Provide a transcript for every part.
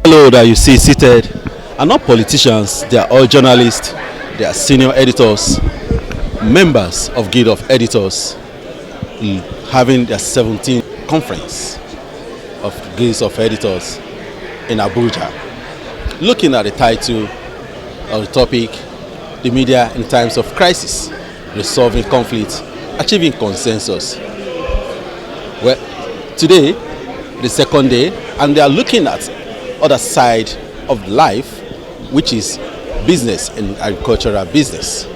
Hello, that you see seated are not politicians, they are all journalists, they are senior editors, members of Guild of Editors, having their 17th conference of Guilds of Editors in Abuja. Looking at the title of the topic, the media in times of crisis, resolving conflict, achieving consensus. Well, today, the second day, and they are looking at other side of life, which is business and agricultural business.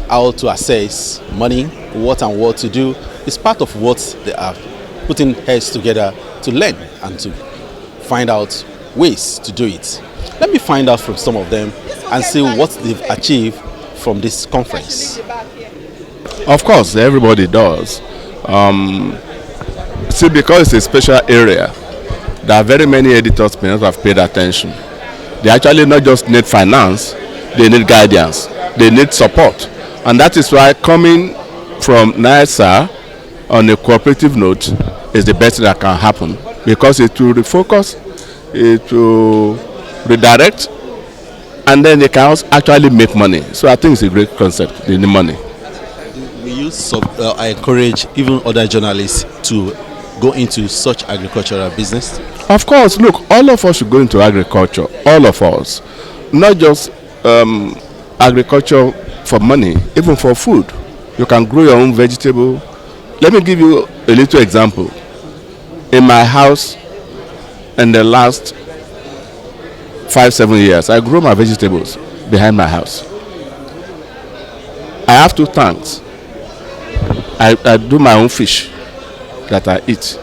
How to assess money, what and what to do is part of what they are putting heads together to learn and to find out ways to do it. Let me find out from some of them and see what they've achieved from this conference. Of course, everybody does. See, because it's a special area, there are very many editors may not have paid attention. They actually not just need finance, they need guidance, they need support. And that is why coming from NISA on a cooperative note is the best that can happen, because it will refocus, it will redirect, and then they can also actually make money. So I think it's a great concept, they need money. Will you encourage even other journalists to go into such agricultural business? Of course, look, all of us should go into agriculture, all of us. Not just agriculture for money, even for food. You can grow your own vegetable. Let me give you a little example. In my house, in the last 5-7 years, I grew my vegetables behind my house. I have 2 tanks. I do my own fish that I eat.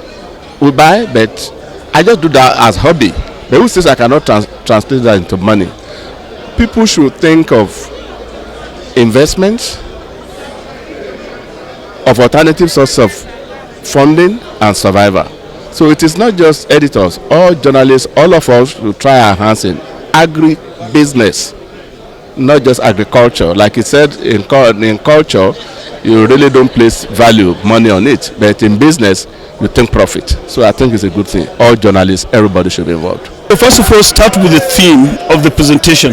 We buy, but I just do that as hobby. But who says I cannot translate that into money? People should think of investments, of alternative sources of funding and survival. So it is not just editors, all journalists, all of us should try our hands in agri-business, not just agriculture. Like it said, in culture, you really don't place value, money on it. But in business, you think profit. So I think it's a good thing. All journalists, everybody should be involved. So first of all, start with the theme of the presentation.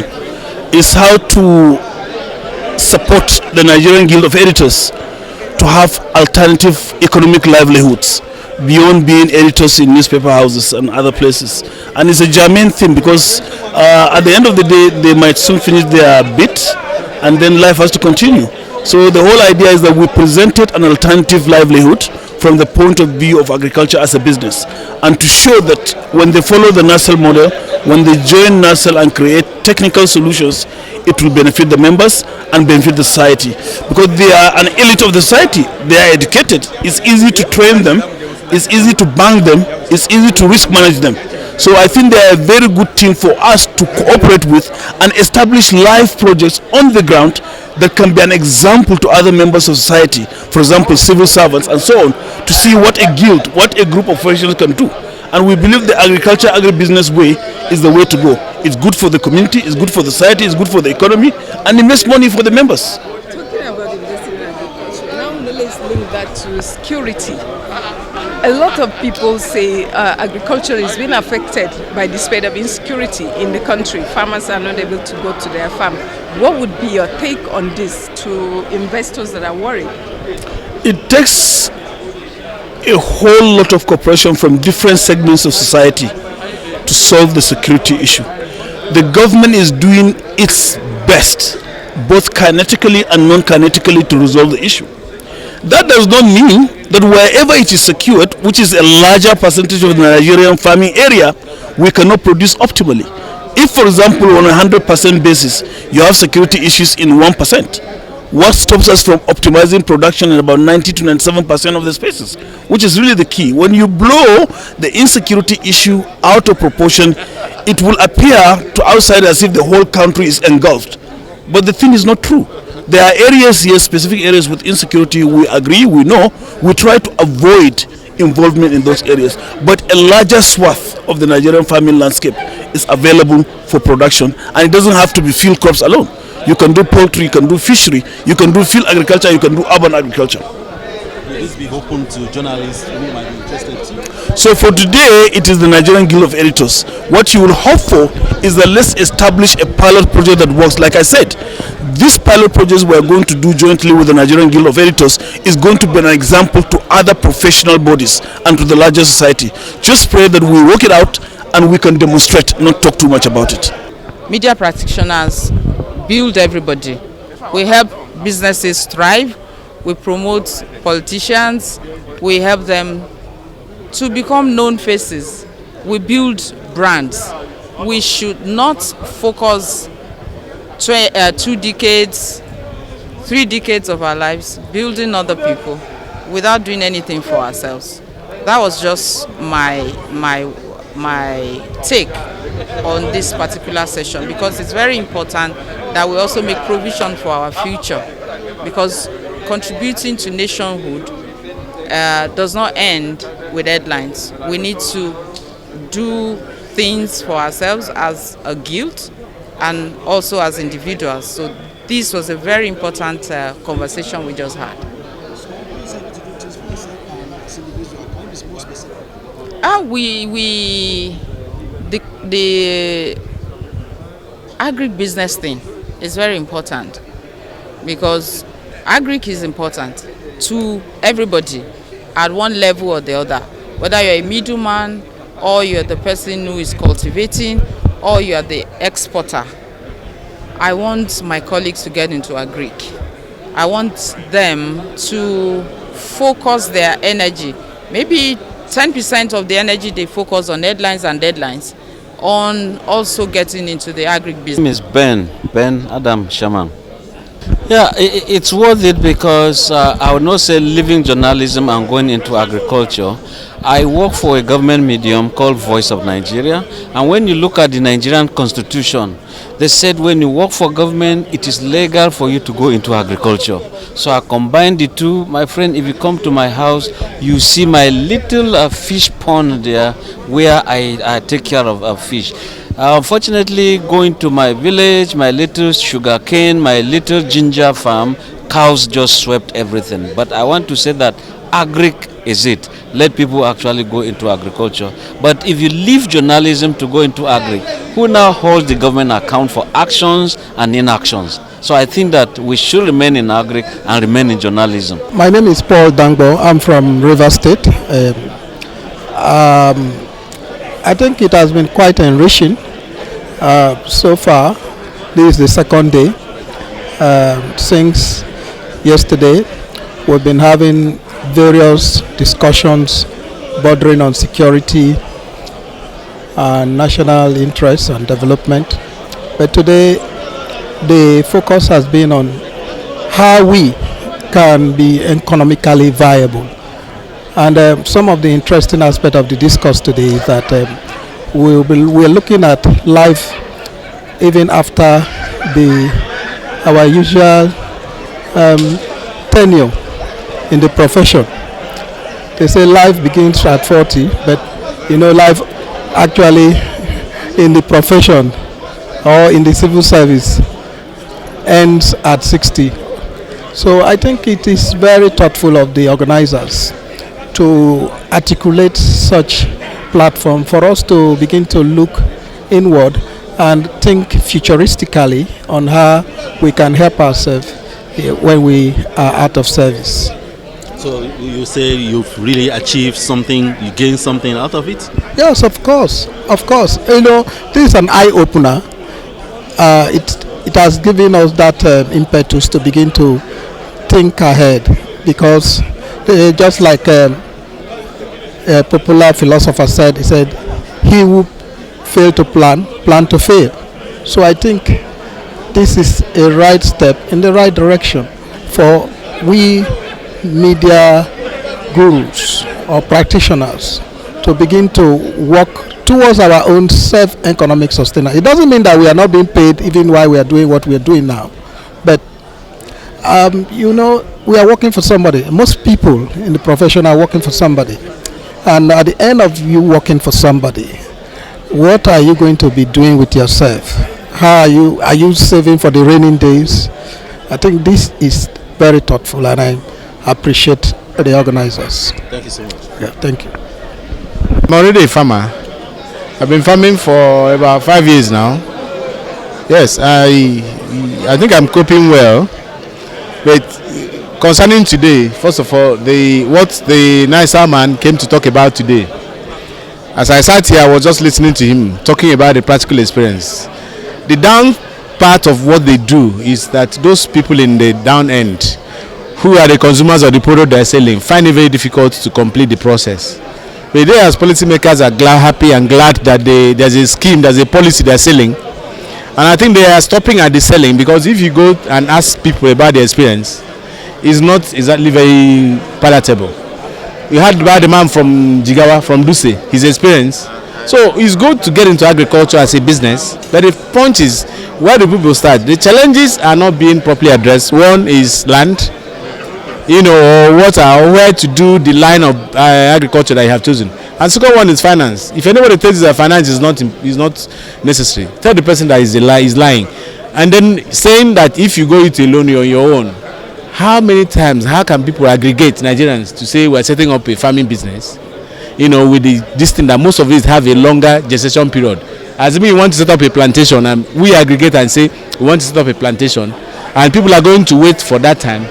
Is how to support the Nigerian Guild of Editors to have alternative economic livelihoods beyond being editors in newspaper houses and other places. And it's a germane theme because at the end of the day, they might soon finish their bit and then life has to continue. So the whole idea is that we presented an alternative livelihood from the point of view of agriculture as a business, and to show that when they follow the NASL model, when they join NASL and create technical solutions, it will benefit the members and benefit the society, because they are an elite of the society. They are educated. It's easy to train them, it's easy to bank them, it's easy to risk manage them. So I think they are a very good team for us to cooperate with and establish live projects on the ground that can be an example to other members of society, for example civil servants and so on, to see what a guild, what a group of professionals can do. And we believe the agriculture agribusiness way is the way to go. It's good for the community, it's good for the society, it's good for the economy, and it makes money for the members. Talking about investing in agriculture, now let's link that to security. A lot of people say agriculture is being affected by the spread of insecurity in the country. Farmers are not able to go to their farm. What would be your take on this to investors that are worried? It takes a whole lot of cooperation from different segments of society to solve the security issue. The government is doing its best, both kinetically and non-kinetically, to resolve the issue. That does not mean that wherever it is secured, which is a larger percentage of the Nigerian farming area, we cannot produce optimally. If, for example, on a 100% basis, you have security issues in 1%, what stops us from optimizing production in about 90 to 97% of the spaces, which is really the key. When you blow the insecurity issue out of proportion, it will appear to outsiders as if the whole country is engulfed. But the thing is not true. There are areas here, specific areas with insecurity. We agree, we know, we try to avoid involvement in those areas. But a larger swath of the Nigerian farming landscape is available for production, and it doesn't have to be field crops alone. You can do poultry, you can do fishery, you can do field agriculture, you can do urban agriculture. Will this be open to journalists who might be interested too? So for today, it is the Nigerian Guild of Editors. What you will hope for is that let's establish a pilot project that works. Like I said, this pilot project we are going to do jointly with the Nigerian Guild of Editors is going to be an example to other professional bodies and to the larger society. Just pray that we work it out and we can demonstrate, not talk too much about it. Media practitioners build everybody. We help businesses thrive. We promote politicians. We help them to become known faces. We build brands. We should not focus 2 decades, 3 decades of our lives building other people without doing anything for ourselves. That was just my take on this particular session, because it's very important that we also make provision for our future, because contributing to nationhood does not end with headlines. We need to do things for ourselves as a guild and also as individuals. So this was a very important conversation we just had. The agric-business thing is very important, because agric is important to everybody at one level or the other, whether you're a middleman or you're the person who is cultivating or you're the exporter. I want my colleagues to get into agric. I want them to focus their energy, maybe 10% of the energy they focus on headlines and deadlines, on also getting into the agric-business. My name is Ben Adam Shaman. Yeah, it's worth it, because I would not say leaving journalism and going into agriculture. I work for a government medium called Voice of Nigeria, and when you look at the Nigerian constitution, they said when you work for government, it is legal for you to go into agriculture. So I combined the two. My friend, if you come to my house, you see my little fish pond there where I take care of fish. Unfortunately, going to my village, my little sugar cane, my little ginger farm, cows just swept everything. But I want to say that agric is it. Let people actually go into agriculture. But if you leave journalism to go into agric, who now holds the government account for actions and inactions? So I think that we should remain in agric and remain in journalism. My name is Paul Dangbo. I'm from Rivers State. I think it has been quite enriching so far. This is the second day. Since yesterday, we've been having various discussions bordering on security and national interests and development. But today, the focus has been on how we can be economically viable. And some of the interesting aspect of the discourse today is that we're looking at life even after our usual tenure in the profession. They say life begins at 40, but life actually in the profession or in the civil service ends at 60. So I think it is very thoughtful of the organizers to articulate such platform for us to begin to look inward and think futuristically on how we can help ourselves when we are out of service. So you say you've really achieved something, you gained something out of it? Yes, of course. This is an eye-opener. It has given us that impetus to begin to think ahead, because just like a popular philosopher said, he said, he who failed to plan to fail. So I think this is a right step in the right direction for we media gurus or practitioners to begin to work towards our own self-economic sustainability. It doesn't mean that we are not being paid even while we are doing what we are doing now. But, we are working for somebody. Most people in the profession are working for somebody. And at the end of you working for somebody, what are you going to be doing with yourself? How are you saving for the raining days? I think this is very thoughtful, and I appreciate the organizers. Thank you so much. Yeah, thank you. I'm already a farmer. I've been farming for about 5 years now. Yes, I think I'm coping well. But concerning today, first of all, what the nicer man came to talk about today. As I sat here, I was just listening to him talking about the practical experience. The down part of what they do is that those people in the down end, who are the consumers of the product they're selling, find it very difficult to complete the process. But they, as policymakers, are happy and glad that there's a scheme, there's a policy they're selling. And I think they are stopping at the selling, because if you go and ask people about their experience, it's not exactly very palatable. We heard about the man from Jigawa, from Duse, his experience. So it's good to get into agriculture as a business, but the point is, where do people start? The challenges are not being properly addressed. One is land, or water, or where to do the line of agriculture that you have chosen. And second one is finance. If anybody tells you that finance is not necessary, tell the person that is lying. And then saying that if you go it alone, you're on your own. How can people aggregate Nigerians to say we're setting up a farming business, with this thing that most of these have a longer gestation period? As we want to set up a plantation, and we aggregate and say we want to set up a plantation, and people are going to wait for that time.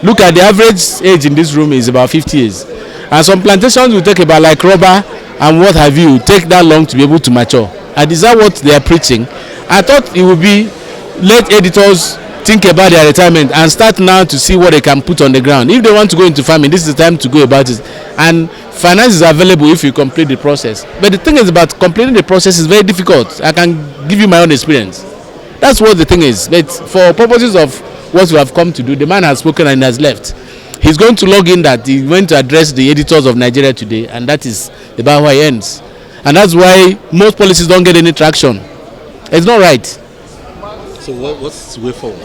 Look at the average age in this room is about 50 years. And some plantations will take about, like rubber and what have you, take that long to be able to mature. And is that what they are preaching? I thought it would be, let editors think about their retirement and start now to see what they can put on the ground. If they want to go into farming, this is the time to go about it. And finance is available if you complete the process. But the thing is about completing the process is very difficult. I can give you my own experience. That's what the thing is. But for purposes of what we have come to do, the man has spoken and has left. He's going to log in that he went to address the editors of Nigeria today, and that is about where he ends. And that's why most policies don't get any traction. It's not right. So what's the way forward?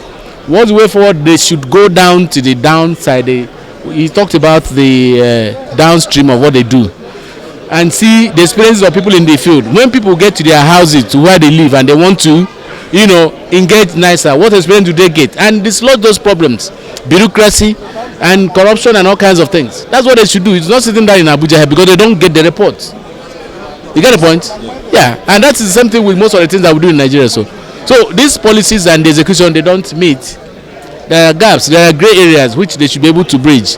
What's the way forward? They should go down to the downside. He talked about the downstream of what they do, and see the experiences of people in the field. When people get to their houses, to where they live, and they want to, engage nicer, what experience do they get? And dislodge those problems, bureaucracy and corruption and all kinds of things. That's what they should do. It's not sitting there in Abuja because they don't get the reports. You get the point? Yeah. And that's the same thing with most of the things that we do in Nigeria. So these policies and the execution, they don't meet. There are gaps, there are gray areas which they should be able to bridge.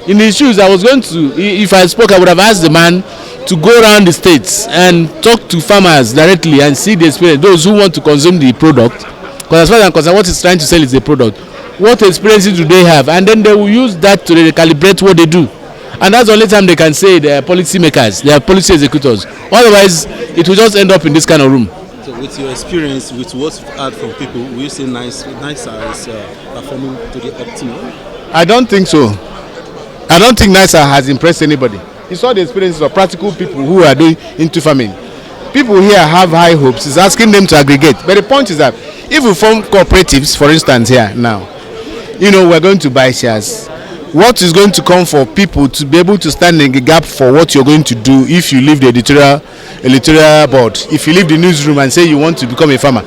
In the issues, I was going to, if I spoke, I would have asked the man to go around the states and talk to farmers directly and see the experience, those who want to consume the product. Because as far as I'm concerned, what he's trying to sell is the product. What experiences do they have? And then they will use that to recalibrate what they do. And that's the only time they can say they are policy makers, they are policy executors. Otherwise, it will just end up in this kind of room. So with your experience, with what you've heard from people, will you say nicer is performing to the optimum? I don't think so. I don't think NISA has impressed anybody. You saw the experiences of practical people who are doing into farming. People here have high hopes. It's asking them to aggregate. But the point is that if we form cooperatives, for instance, here now, we're going to buy shares. What is going to come for people to be able to stand in the gap for what you're going to do if you leave the editorial board, if you leave the newsroom and say you want to become a farmer?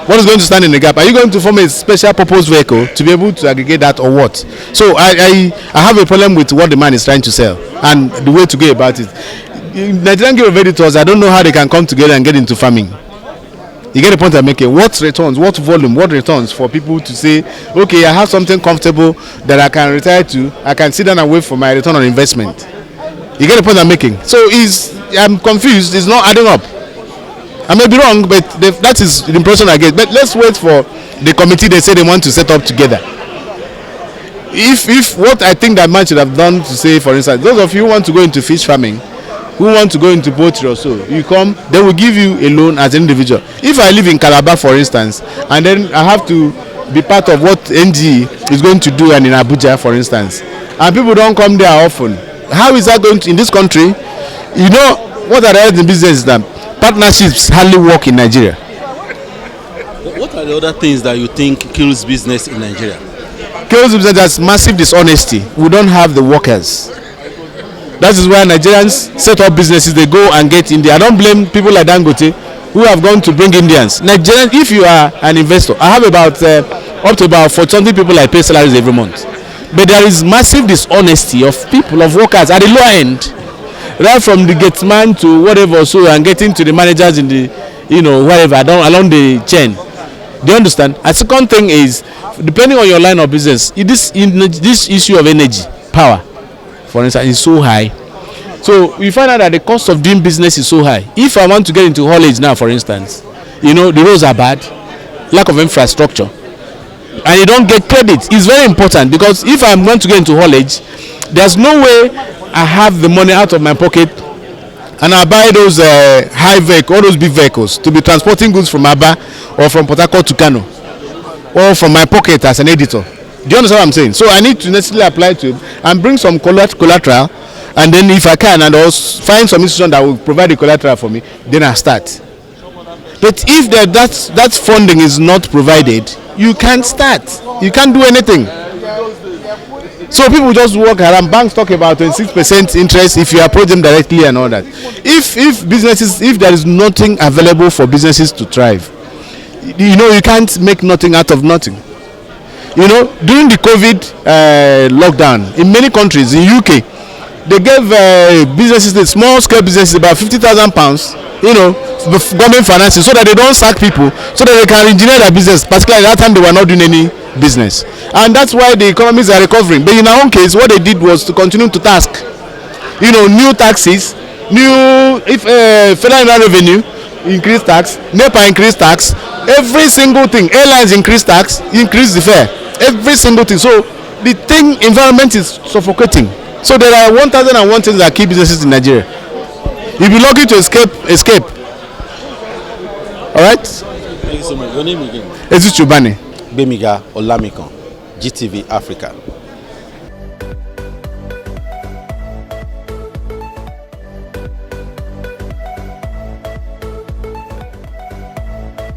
What is going to stand in the gap? Are you going to form a special purpose vehicle to be able to aggregate that, or what? So I have a problem with what the man is trying to sell and the way to go about it. Nigerian Guild of Editors, I don't know how they can come together and get into farming. You get the point I'm making. What returns, what volume, what returns for people to say, okay, I have something comfortable that I can retire to, I can sit down and wait for my return on investment. You get the point I'm making. So I'm confused, it's not adding up. I may be wrong, but that is the impression I get. But let's wait for the committee they say they want to set up together. If what I think that man should have done, to say, for instance, those of you who want to go into fish farming, who want to go into poultry or so, you come, they will give you a loan as an individual. If I live in Calabar, for instance, and then I have to be part of what NG is going to do, and in Abuja, for instance, and people don't come there often, how is that going to, in this country? What I read in business is that partnerships hardly work in Nigeria. What are the other things that you think kills business in Nigeria? Kills business, there's massive dishonesty. We don't have the workers. That is why Nigerians set up businesses. They go and get India. I don't blame people like Dangote who have gone to bring Indians. Nigerians, if you are an investor, I have about up to about 40 people I pay salaries every month. But there is massive dishonesty of people, of workers at the lower end, right from the gateman to whatever, so and getting to the managers in the, whatever along the chain. Do you understand? A second thing is, depending on your line of business, this issue of energy, power, for instance, is so high. So you find out that the cost of doing business is so high. If I want to get into haulage now, for instance, the roads are bad, lack of infrastructure, and you don't get credit. It's very important, because if I'm going to get into haulage, there's no way I have the money out of my pocket and I buy those high vehicles, all those big vehicles, to be transporting goods from Aba or from Port Harcourt to Kano, or from my pocket as an editor. Do you understand what I'm saying? So I need to necessarily apply to it and bring some collateral, and then if I can, and also find some institution that will provide the collateral for me, then I start. But if that funding is not provided, you can't start. You can't do anything. So people just walk around. Banks talk about 26% interest if you approach them directly and all that. If there is nothing available for businesses to thrive, you can't make nothing out of nothing. During the COVID lockdown in many countries, in UK, they gave businesses, the small scale businesses, about £50,000, government financing, so that they don't sack people, so that they can engineer their business. Particularly at that time, they were not doing any business, and that's why the economies are recovering. But in our own case, what they did was to continue to task, new taxes, federal revenue increase tax, NEPA increase tax, every single thing. Airlines increase tax, increase the fare, every single thing. So the environment is suffocating. So there are 1,001 things that keep businesses in Nigeria. You'll be lucky to escape. All right. Thank you so much. Your name again? Ezu Chubani. Bemiga Olamikon, GTV Africa.